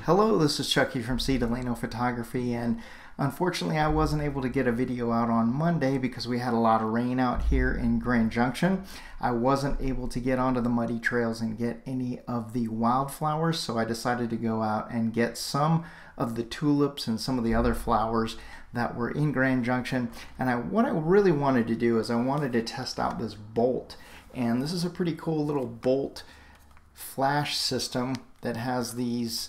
Hello, this is Chucky from C. Delano Photography, and unfortunately I wasn't able to get a video out on Monday because we had a lot of rain out here in Grand Junction. I wasn't able to get onto the muddy trails and get any of the wildflowers, so I decided to go out and get some of the tulips and some of the other flowers that were in Grand Junction. And what I really wanted to do is I wanted to test out this bolt, and this is a pretty cool little bolt flash system that has these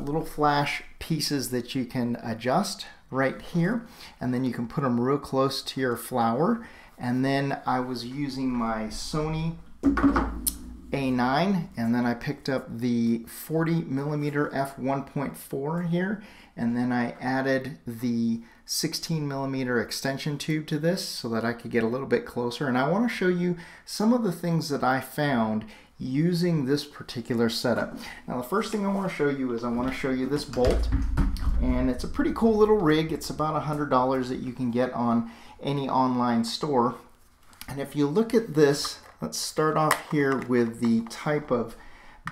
little flash pieces that you can adjust right here, and then you can put them real close to your flower. And then I was using my Sony A9, and then I picked up the 40mm f1.4 here, and then I added the 16mm extension tube to this so that I could get a little bit closer. And I want to show you some of the things that I found using this particular setup. Now the first thing I want to show you is I want to show you this bolt, and it's a pretty cool little rig. It's about $100 that you can get on any online store. And if you look at this, let's start off here with the type of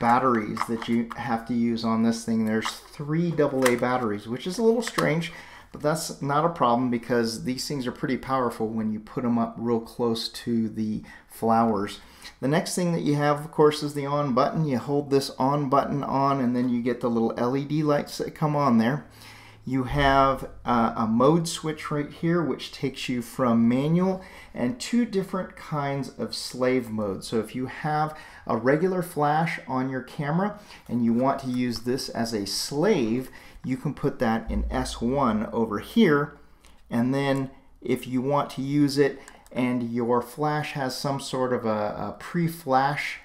batteries that you have to use on this thing. There's 3 AA batteries, which is a little strange, but that's not a problem because these things are pretty powerful when you put them up real close to the flowers. The next thing that you have, of course, is the on button. You hold this on button on, and then you get the little LED lights that come on there. You have a mode switch right here, which takes you from manual and 2 different kinds of slave modes. So if you have a regular flash on your camera and you want to use this as a slave, you can put that in S1 over here. And then if you want to use it and your flash has some sort of a pre-flash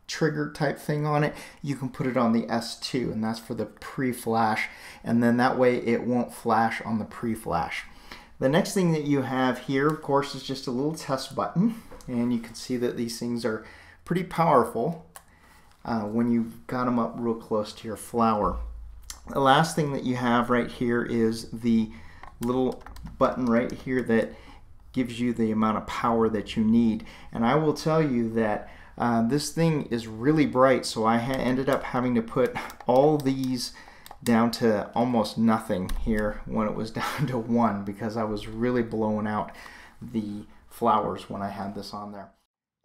trigger type thing on it, you can put it on the S2, and that's for the pre-flash, and then that way it won't flash on the pre-flash. The next thing that you have here, of course, is just a little test button, and you can see that these things are pretty powerful when you've got them up real close to your flower. The last thing that you have right here is the little button right here that gives you the amount of power that you need. And I will tell you that this thing is really bright, so I ended up having to put all these down to almost nothing here when it was down to 1, because I was really blowing out the flowers when I had this on there.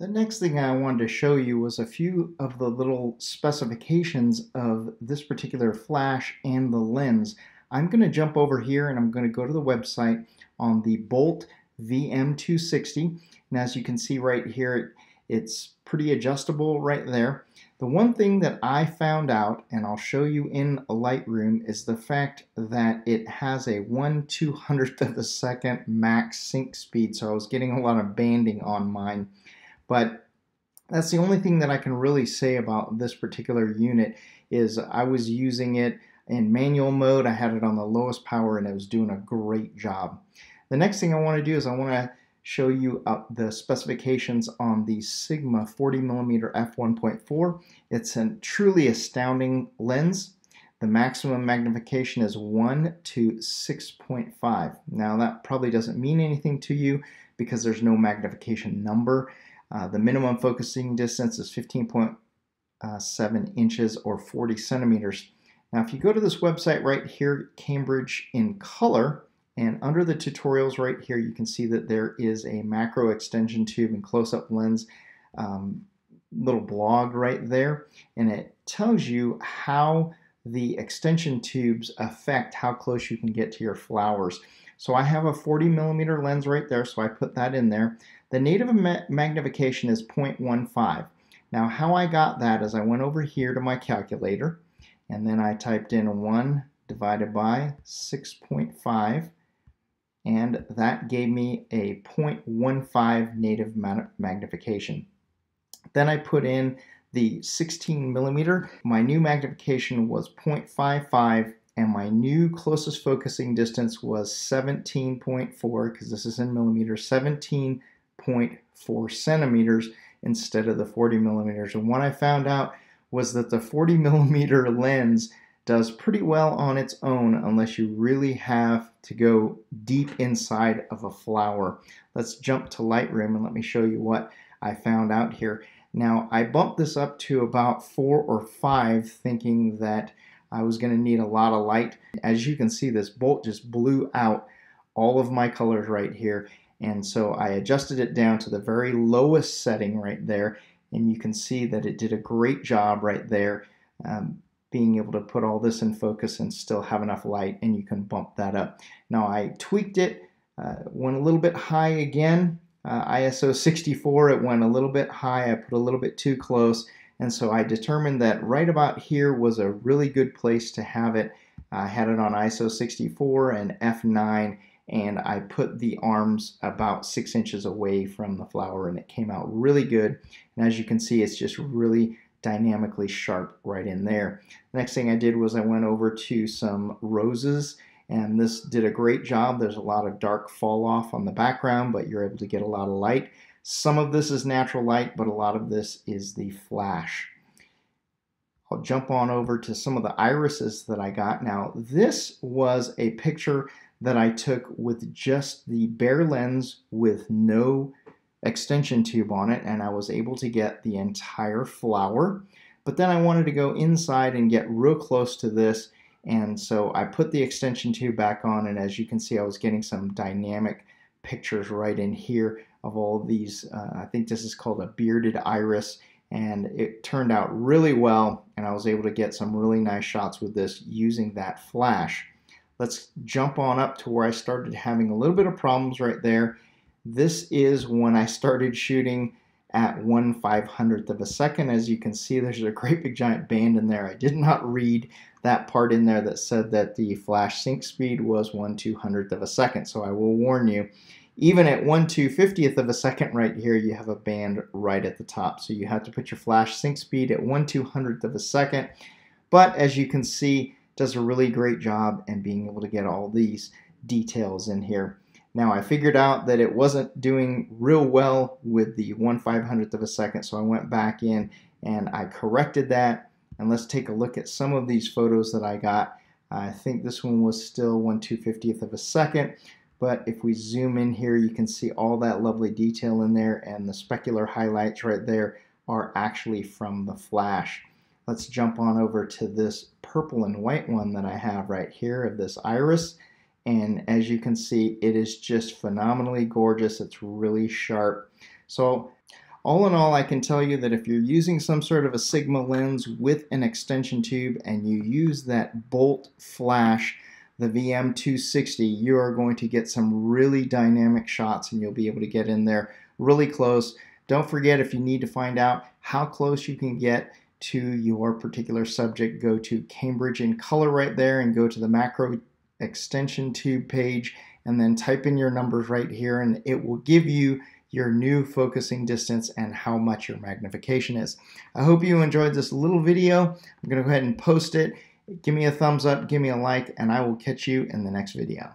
The next thing I wanted to show you was a few of the little specifications of this particular flash and the lens. I'm going to jump over here and I'm going to go to the website on the Bolt VM-260, and as you can see right here, it's pretty adjustable right there. The one thing that I found out, and I'll show you in Lightroom, is the fact that it has a 1/200th of a second max sync speed, so I was getting a lot of banding on mine. But that's the only thing that I can really say about this particular unit. Is I was using it in manual mode, I had it on the lowest power, and it was doing a great job. The next thing I want to do is I want to show you the specifications on the Sigma 40mm f1.4. It's a truly astounding lens. The maximum magnification is 1 to 6.5. Now that probably doesn't mean anything to you because there's no magnification number. The minimum focusing distance is 15.7 inches or 40 centimeters. Now if you go to this website right here, Cambridge in Color, and under the tutorials right here, you can see that there is a macro extension tube and close-up lens little blog right there, and it tells you how the extension tubes affect how close you can get to your flowers. So I have a 40mm lens right there, so I put that in there. The native magnification is 0.15. Now how I got that is I went over here to my calculator, and then I typed in 1 divided by 6.5, and that gave me a 0.15 native magnification. Then I put in the 16mm. My new magnification was 0.55, and my new closest focusing distance was 17.4, because this is in millimeters, 17.4 centimeters instead of the 40mm. And what I found out was that the 40mm lens does pretty well on its own unless you really have to go deep inside of a flower. Let's jump to Lightroom and let me show you what I found out here. Now I bumped this up to about 4 or 5 thinking that I was going to need a lot of light. As you can see, this bolt just blew out all of my colors right here. And so I adjusted it down to the very lowest setting right there. And you can see that it did a great job right there, being able to put all this in focus and still have enough light, and you can bump that up. Now I tweaked it, went a little bit high again. ISO 64, it went a little bit high. I put a little bit too close. And so I determined that right about here was a really good place to have it. I had it on ISO 64 and f9, and I put the arms about 6 inches away from the flower, and it came out really good. And as you can see, it's just really dynamically sharp right in there. The next thing I did was I went over to some roses, and this did a great job. There's a lot of dark fall off on the background, but you're able to get a lot of light. Some of this is natural light, but a lot of this is the flash. I'll jump on over to some of the irises that I got. Now, this was a picture that I took with just the bare lens with no extension tube on it, and I was able to get the entire flower. But then I wanted to go inside and get real close to this, and so I put the extension tube back on, and as you can see, I was getting some dynamic pictures right in here of all of these. I think this is called a bearded iris, and it turned out really well, and I was able to get some really nice shots with this using that flash. Let's jump on up to where I started having a little bit of problems right there. This is when I started shooting at 1/500th of a second. As you can see, there's a great big giant band in there. I did not read that part in there that said that the flash sync speed was 1/200th of a second. So I will warn you, even at 1/250th of a second right here, you have a band right at the top. So you have to put your flash sync speed at 1/200th of a second. But as you can see, it does a really great job in being able to get all these details in here. Now I figured out that it wasn't doing real well with the 1/500th of a second, so I went back in and I corrected that. And let's take a look at some of these photos that I got. I think this one was still 1/250th of a second, but if we zoom in here, you can see all that lovely detail in there, and the specular highlights right there are actually from the flash. Let's jump on over to this purple and white one that I have right here of this iris. And as you can see, it is just phenomenally gorgeous. It's really sharp. So all in all, I can tell you that if you're using some sort of a Sigma lens with an extension tube and you use that bolt flash, the VM-260, you are going to get some really dynamic shots, and you'll be able to get in there really close. Don't forget, if you need to find out how close you can get to your particular subject, go to Cambridge in Color right there and go to the macro extension tube page, and then type in your numbers right here, and it will give you your new focusing distance and how much your magnification is. I hope you enjoyed this little video. I'm going to go ahead and post it. Give me a thumbs up, give me a like, and I will catch you in the next video.